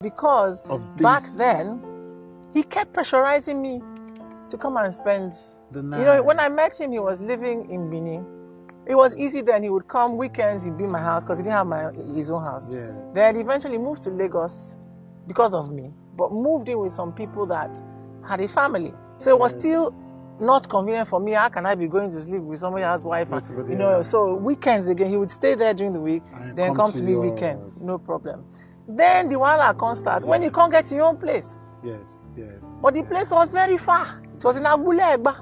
Because back then, he kept pressurizing me to come and spend the night. You know, when I met him, he was living in Benin. It was easy then. He would come weekends, he'd be in my house because he didn't have his own house. Yeah. Then eventually moved to Lagos because of me, but moved in with some people that had a family. So it was still not convenient for me. How can I be going to sleep with somebody else's wife? You know, so weekends again, he would stay there during the week, then come to me weekend, no problem. Then the one that can't start when you can't get to your own place. Yes, yes. But the place was very far. It was in Abule Egba.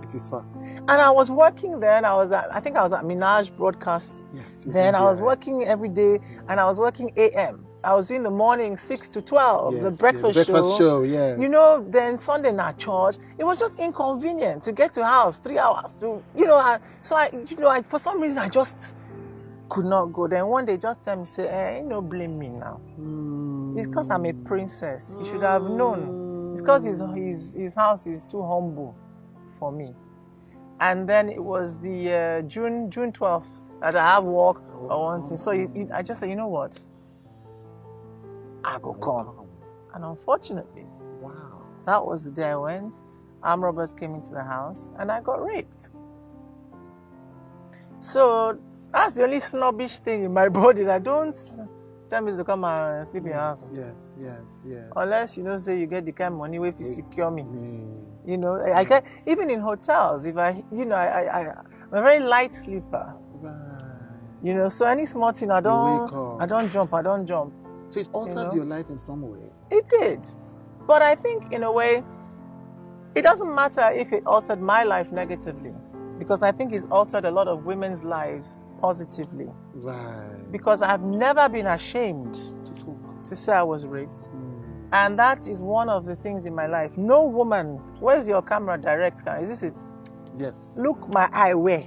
It is far. And I was working then. I think I was at Minaj Broadcast. Yes. Then I was working every day, and I was working AM. I was doing the morning 6 to 12, the breakfast show. Yes. You know, then Sunday night church. It was just inconvenient to get to house 3 hours to, you know. I for some reason I just could not go. Then one day just tell me, say, you know, blame me now. It's because I'm a princess. You should have known. It's because his house is too humble for me. And then it was the June 12th that I have work or one thing. So I just said, you know what? I go come. And unfortunately, that was the day I went. Armed robbers came into the house and I got raped. So that's the only snobbish thing in my body. That don't tell me to come and sleep in your house. Yes. Unless you know, say you get the kind of money where you secure me. You know, I get even in hotels. If I'm a very light sleeper. Right. You know, so any small thing I don't jump. So it alters your life in some way. It did, but I think in a way, it doesn't matter if it altered my life negatively, because I think it's altered a lot of women's lives positively. Right. Because I've never been ashamed to say I was raped. And that is one of the things in my life. No woman, where's your camera direct? Is this it? Yes. Look my eye where.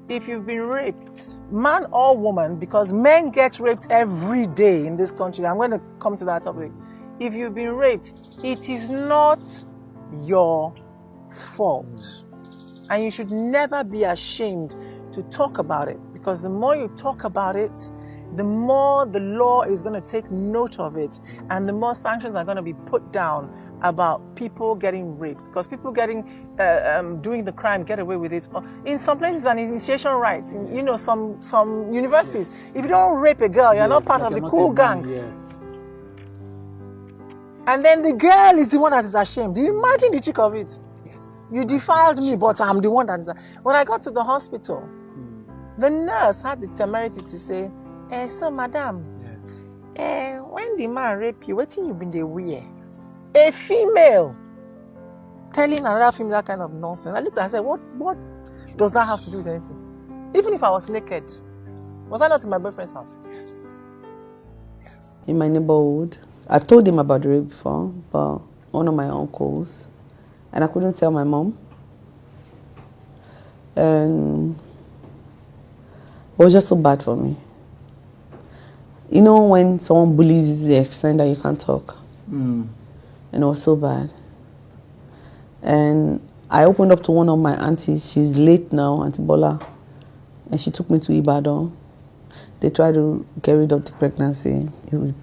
If you've been raped, man or woman, because men get raped every day in this country. I'm going to come to that topic. If you've been raped, it is not your fault. And you should never be ashamed to talk about it, because the more you talk about it, the more the law is going to take note of it, and the more sanctions are going to be put down about people getting raped. Because people getting doing the crime get away with it. In some places, an initiation rights. In, you know, some universities, if you don't rape a girl, you're not part of the cool gang. And then the girl is the one that is ashamed. Do you imagine the chick of it? Yes. You defiled me, but I'm the one that is. When I got to the hospital, the nurse had the temerity to say, so madam, when the man rape you, what thing you been there wear? A female telling another female that kind of nonsense. I looked at her and said, what does that have to do with anything? Even if I was naked, was I not in my boyfriend's house? In my neighborhood, I've told him about the rape before, but one of my uncles, and I couldn't tell my mom. And it was just so bad for me. You know when someone bullies you to the extent that you can't talk? And it was so bad. And I opened up to one of my aunties. She's late now, Auntie Bola. And she took me to Ibadan. They tried to get rid of the pregnancy.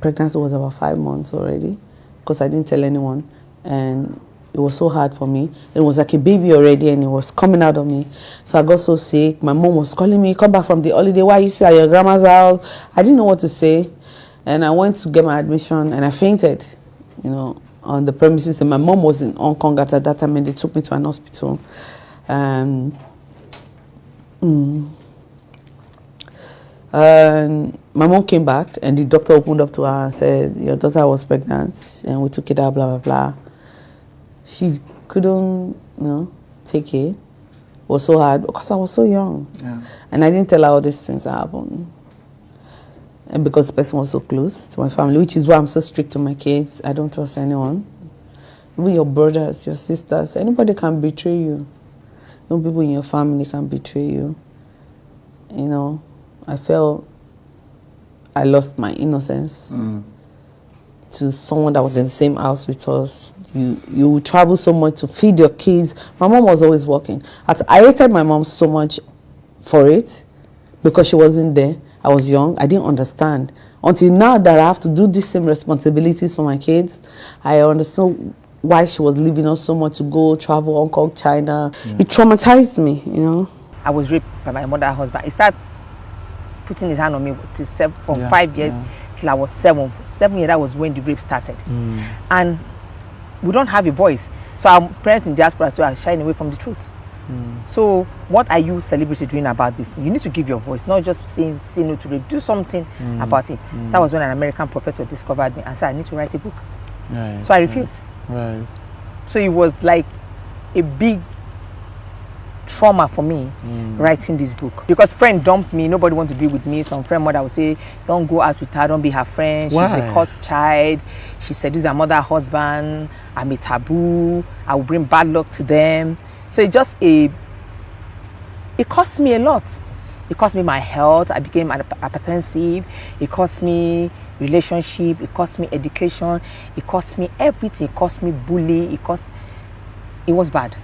Pregnancy was about 5 months already, because I didn't tell anyone. And it was so hard for me. It was like a baby already, and it was coming out of me. So I got so sick. My mom was calling me, come back from the holiday. Why you stay at your grandma's house? I didn't know what to say. And I went to get my admission, and I fainted, you know, on the premises. And my mom was in Hong Kong at that time, and they took me to an hospital. And my mom came back, and the doctor opened up to her and said, your daughter was pregnant, and we took it out, blah, blah, blah. She couldn't, take it. It was so hard because I was so young. Yeah. And I didn't tell her all these things that happened. And because the person was so close to my family, which is why I'm so strict to my kids. I don't trust anyone. Even your brothers, your sisters, anybody can betray you. Even people in your family can betray you. You know, I felt I lost my innocence. To someone that was in the same house with us. You travel so much to feed your kids. My mom was always working. I hated my mom so much for it, because she wasn't there. I was young. I didn't understand Until now that I have to do these same responsibilities for my kids, I understand why she was leaving us so much to go travel Hong Kong, China. It traumatized me, you know. I was raped by my mother's husband. He started putting his hand on me from 5 years till I was 7. 7 years, that was when the rape started. And we don't have a voice. So our parents in diaspora are shying away from the truth. So what are you celebrities doing about this? You need to give your voice, not just say no to rape. Do something about it. That was when an American professor discovered me. I said, I need to write a book. So I refused. So it was like a big trauma for me writing this book, because friend dumped me, nobody want to be with me. Some friend mother would say, don't go out with her, don't be her friend. She's a cursed child. She seduced her mother husband. I'm a taboo. I will bring bad luck to them. So it cost me a lot. It cost me my health. I became hypertensive. It cost me relationship. It cost me education. It cost me everything. It cost me bully. It was bad.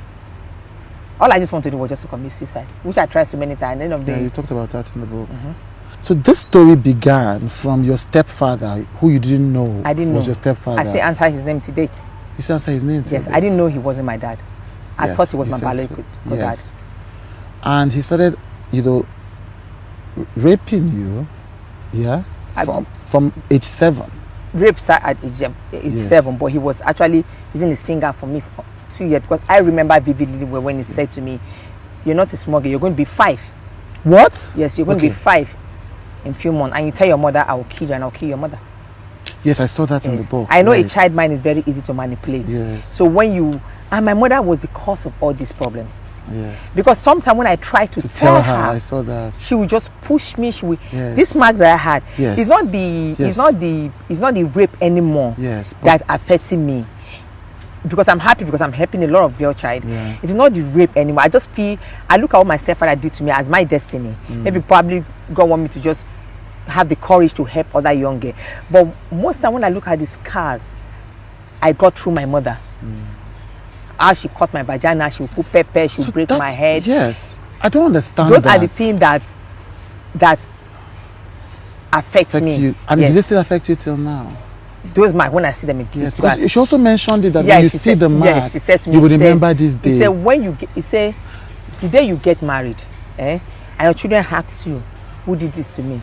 All I just wanted to do was just to commit suicide, which I tried so many times. At the end of the day, you talked about that in the book. So this story began from your stepfather, who you didn't know was your stepfather. I still answer his name to date. You still answer his name to date? Yes, I didn't know he wasn't my dad. I thought he was my biological dad. And he started, raping you, from age 7. Rape started at age 7, but he was actually using his finger for me for 2 years, because I remember vividly when he said to me, you're not a small girl, you're going to be 5. What? Yes, you're going to be 5 in a few months, and you tell your mother, I will kill you and I'll kill your mother. Yes, I saw that in the book. I know a child mind is very easy to manipulate. So and my mother was the cause of all these problems. Because sometimes when I try to tell her, I saw that. She would just push me. She would. This mark that I had is not the rape anymore that's affecting me. Because I'm happy, because I'm helping a lot of girl child. It is not the rape anymore. I just feel, I look at what my stepfather did to me as my destiny. Maybe probably God want me to just have the courage to help other young girls. But most time when I look at the scars I got through my mother, how she cut my vagina, she would put pepper, she would break my head. Yes, I don't understand. Those are the things that affect me. You. And does it still affect you till now? Those marks, when I see them in yes, because she also mentioned it that when you see the mark, she said to me, you will remember this day. He said, the day you get married, and your children ask you, who did this to me?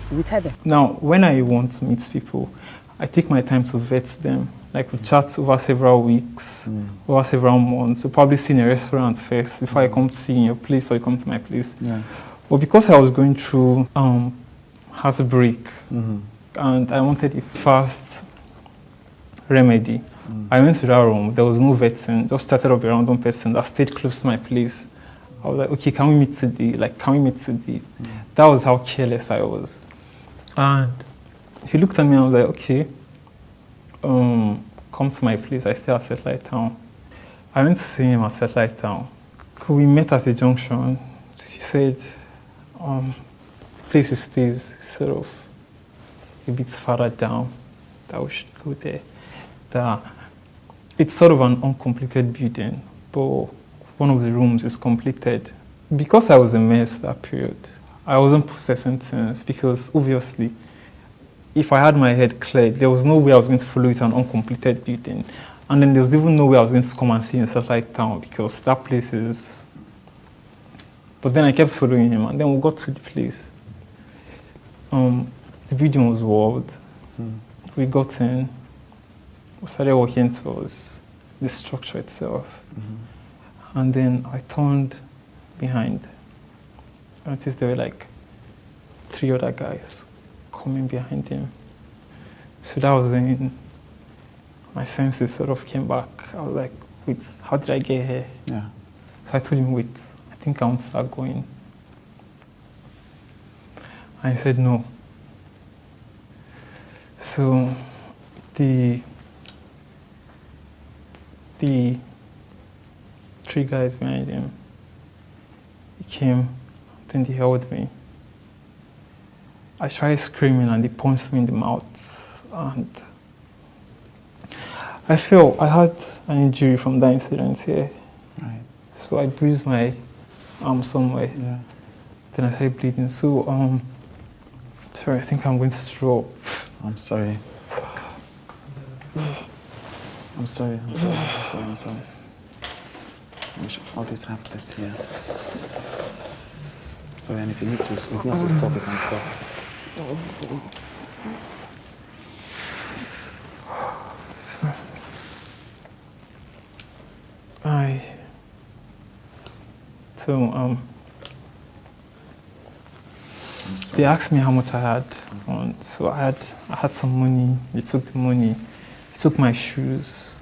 You will tell them. Now, when I want to meet people, I take my time to vet them. Like we chat over several weeks, over several months. We'll probably see in a restaurant first before I come to see in your place or you come to my place. But because I was going through heartbreak and I wanted a fast remedy, I went to that room. There was no vetting. Just started up a random person that stayed close to my place. I was like, okay, can we meet today? That was how careless I was. And he looked at me and I was like, okay, come to my place. I stay at Satellite Town. I went to see him at Satellite Town. We met at a junction. He said, the place he stays is sort of a bit farther down, that we should go there. It's sort of an uncompleted building, but one of the rooms is completed. Because I was a mess that period, I wasn't processing things, because obviously, if I had my head cleared, there was no way I was going to follow it to an uncompleted building. And then there was even no way I was going to come and see in Satellite Town, because that place is... But then I kept following him, and then we got to the place. The building was walled. We got in. We started walking towards the structure itself. And then I turned behind. I noticed there were like 3 other guys coming behind him. So that was when my senses sort of came back. I was like, wait, how did I get here? So I told him, wait, I think I want to start going. And he said, no. So the 3 guys behind him, he came, then they held me. I tried screaming and they punched me in the mouth. And I felt I had an injury from that incident here. So I bruised my arm somewhere. Then I started bleeding. So Sorry, I think I'm going to throw up. I'm sorry. I'm sorry. We should always have this here. Sorry, and if you need to stop, you can stop. They asked me how much I had, and so I had some money. They took the money, they took my shoes,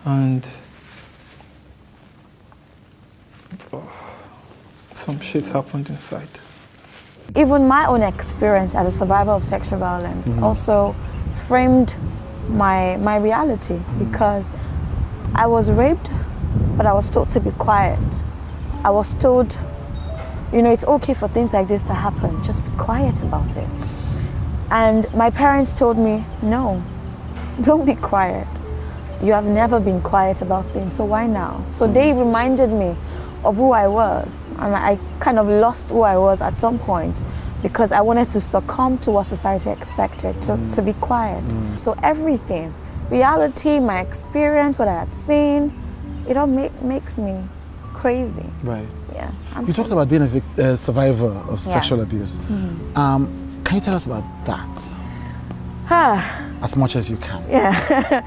and some shit happened inside. Even my own experience as a survivor of sexual violence also framed my reality, because I was raped, but I was told to be quiet. I was told, you know, it's okay for things like this to happen, just be quiet about it. And my parents told me, no, don't be quiet. You have never been quiet about things, so why now? So they reminded me of who I was, and I kind of lost who I was at some point because I wanted to succumb to what society expected, to be quiet. So everything, reality, my experience, what I had seen, it all makes me crazy. Right. Yeah. You talked about being a survivor of sexual abuse. Can you tell us about that? As much as you can. Yeah.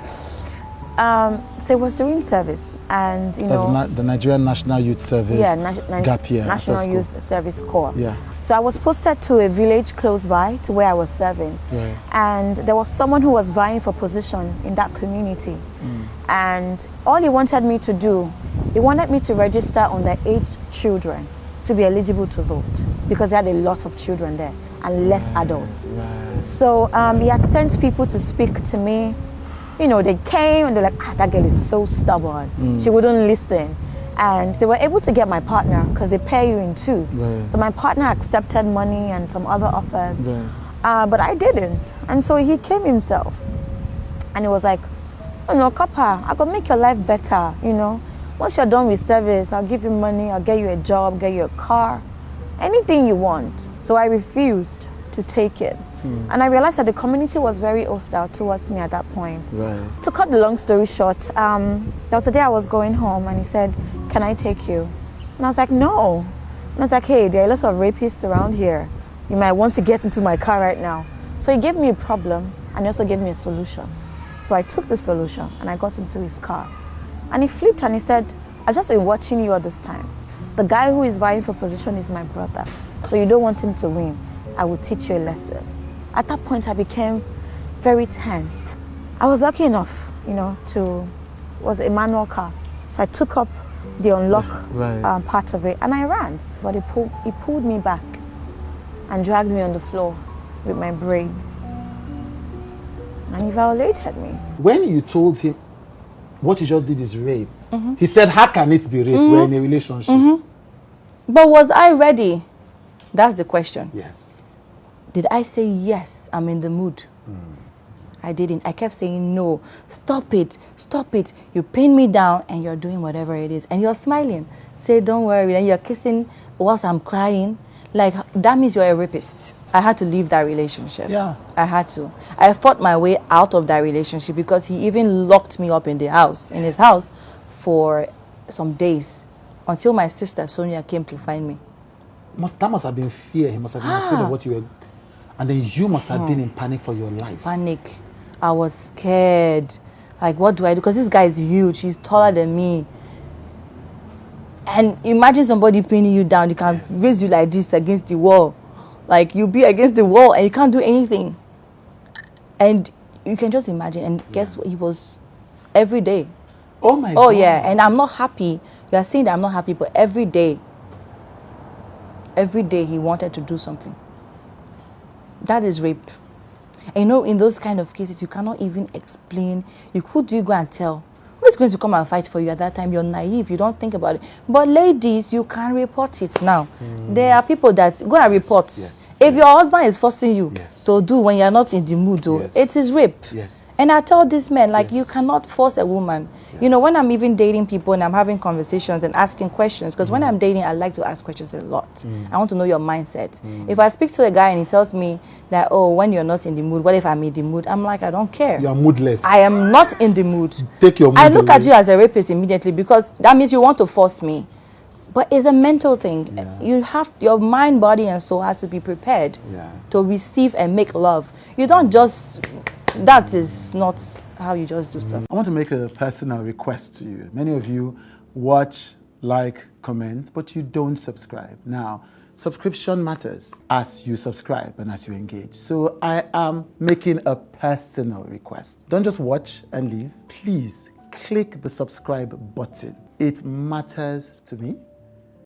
So I was doing service, and you know, the Nigerian National Youth Service. Yeah, gap year. National Youth Service Corps. Yeah. So I was posted to a village close by to where I was serving, and there was someone who was vying for position in that community, and all he wanted me to do, he wanted me to register underage children to be eligible to vote, because they had a lot of children there and less adults. So he had sent people to speak to me. You know, they came and they're like, that girl is so stubborn. She wouldn't listen. And they were able to get my partner, because they pay you in two. So my partner accepted money and some other offers, but I didn't. And so he came himself, and he was like, you know, Kappa, I can make your life better, you know. Once you're done with service, I'll give you money, I'll get you a job, get you a car, anything you want. So I refused to take it. And I realized that the community was very hostile towards me at that point. To cut the long story short, there was a day I was going home, and he said, can I take you? And I was like, no. And I was like, hey, there are lots of rapists around here. You might want to get into my car right now. So he gave me a problem, and he also gave me a solution. So I took the solution, and I got into his car. And he flipped, and he said, I've just been watching you all this time. The guy who is vying for position is my brother. So you don't want him to win. I will teach you a lesson. At that point, I became very tensed. I was lucky enough, you know, it was a manual car. So I took up the unlock part of it, and I ran. But he pulled me back and dragged me on the floor with my braids. And he violated me. When you told him what he just did is rape, he said, how can it be rape? We're in a relationship. But was I ready? That's the question. Yes. Did I say, yes, I'm in the mood? I didn't. I kept saying, no, stop it, stop it. You pin me down, and you're doing whatever it is. And you're smiling. Say, don't worry. And you're kissing whilst I'm crying. Like, that means you're a rapist. I had to leave that relationship. Yeah. I had to. I fought my way out of that relationship, because he even locked me up in his house for some days, until my sister Sonia came to find me. That must have been fear. He must have been afraid of what you were. And then you must have been in panic for your life. Panic. I was scared. Like, what do I do? Because this guy is huge. He's taller than me. And imagine somebody pinning you down. They can raise you like this against the wall. Like, you'll be against the wall and you can't do anything. And you can just imagine. And guess what? He was every day. Oh, my God. Oh, yeah. And I'm not happy. You are saying that I'm not happy, but every day he wanted to do something. That is rape. And you know, in those kind of cases, you cannot even explain. Who do you go and tell? Who Who is going to come and fight for you at that time? You're naive. You don't think about it. But ladies, you can report it now. There are people that go and report. If your husband is forcing you to do when you're not in the mood, it is rape. And I tell these men, like, you cannot force a woman. You know, when I'm even dating people and I'm having conversations and asking questions, because when I'm dating, I like to ask questions a lot. I want to know your mindset. If I speak to a guy and he tells me that, oh, when you're not in the mood, what if I'm in the mood? I'm like, I don't care. You're moodless. I am not in the mood. Take your mood I look away. at you as a rapist immediately, because that means you want to force me. But it's a mental thing. You have, your mind, body, and soul has to be prepared to receive and make love. You don't just, that is not how you just do stuff. I want to make a personal request to you. Many of you watch, like, comment, but you don't subscribe. Now, subscription matters as you subscribe and as you engage. So I am making a personal request. Don't just watch and leave. Please click the subscribe button. It matters to me.